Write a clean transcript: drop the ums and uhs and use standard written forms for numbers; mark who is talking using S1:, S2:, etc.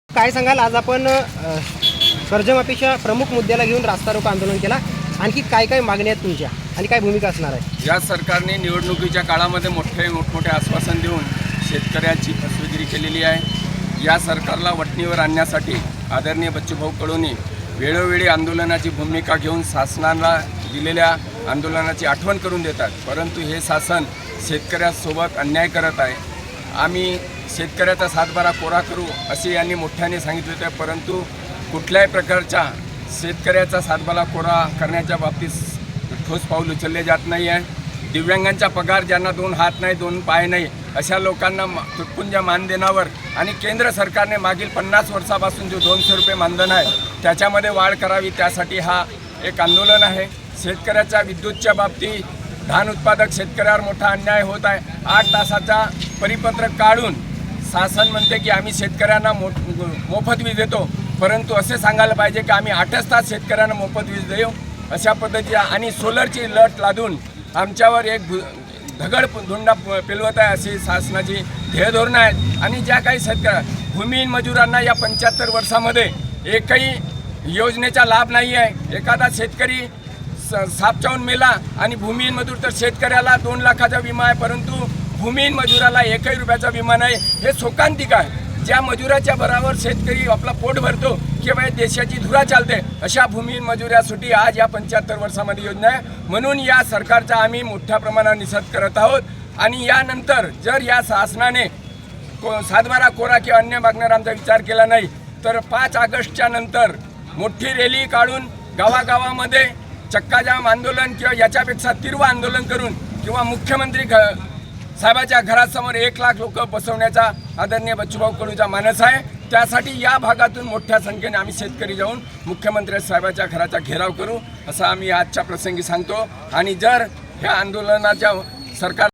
S1: काय सांगाल, आज आपण कर्जमाफीच्या प्रमुख मुद्द्याला घेऊन रास्ता रोको आंदोलन केला. आणखी काय काय मागण्या आहेत तुमच्या आणि काय भूमिका असणार आहे?
S2: या सरकारने निवडणुकीच्या काळामध्ये मोठमोठे आश्वासन देऊन शेतकऱ्याची फसवेगिरी केलेली आहे. या सरकारला वठणीवर आणण्यासाठी आदरणीय बच्चूभाऊ कडूंनी वेळोवेळी आंदोलनाची भूमिका घेऊन शासनाला दिलेल्या आंदोलनाची आठवण करून देतात, परंतु हे शासन शेतकऱ्यासोबत अन्याय करत आहे. आम्ही शेतकऱ्याचा सातबारा कोरा करू असे यांनी मोठ्याने सांगितले होते, परंतु कुठल्याही प्रकारच्या शेतकऱ्याचा सातबारा कोरा करण्याच्या बाबतीत ठोस पाऊल उचलले जात नाही आहे. दिव्यांगांचा पगार, ज्यांना 2 हात नाही 2 पाय नाही अशा लोकांना तुटपुंज मानधनावर आणि केंद्र सरकारने मागील 50 वर्षापासून जो 200 रुपये मानधन आहे त्याच्यामध्ये वाढ करावी, त्यासाठी हा एक आंदोलन आहे. शेतकऱ्याच्या विद्युतच्या बाबतीत धान उत्पादक शेतकऱ्यावर मोठा अन्याय होत आहे. 8 तासाचा परिपत्रक काढून शासन म्हणते की आम्ही शेतकऱ्यांना मोफत वीज देतो, परंतु असे सांगायला पाहिजे की आम्ही 8च तास शेतकऱ्यांना मोफत वीज देऊ अशा पद्धतीच्या आणि सोलरची लट लादून आमच्यावर एक धुंडा पेलवत आहे अशी शासनाची ध्येयधोरणं आहेत. आणि ज्या काही शेतकऱ्या भूमिहीन मजुरांना या 75 वर्षामध्ये एकही योजनेचा लाभ नाही आहे. एखादा शेतकरी साप चावून मेला आणि भूमिहीन मजूर, तर शेतकऱ्याला 2 लाखाचा विमा आहे, परंतु भूमिहीन मजुराला 1ही रुपयाचा विमा नाही. हे शोकांतिक आहे. ज्या मजुराच्या बराबर शेतकरी आपला पोट भरतो किंवा देशाची धुरा चालते, अशा भूमिहीन मजुरासाठी आज या 75 वर्षामध्ये योजना आहे. म्हणून या सरकारचा आम्ही मोठ्या प्रमाणात निषेध करत आहोत. आणि यानंतर जर या शासनाने सातबारा कोरा किंवा अन्य मागण्यावर आमचा विचार केला नाही तर 5 ऑगस्टच्या नंतर मोठी रॅली काढून गावागावामध्ये चक्काजाम आंदोलन किंवा याच्यापेक्षा तीव्र आंदोलन करून किंवा मुख्यमंत्री साहेबाच्या घरासमोर 1 लाख लोक बसवण्याचा आदरणीय बच्चूभाऊ कडूंचा मानस आहे. त्यासाठी या भागातून मोठ्या संख्येने आम्ही शेतकरी जाऊन मुख्यमंत्री साहेबाच्या घराचा घेराव करू असं आम्ही आजच्या प्रसंगी सांगतो. आणि जर ह्या आंदोलनाच्या सरकार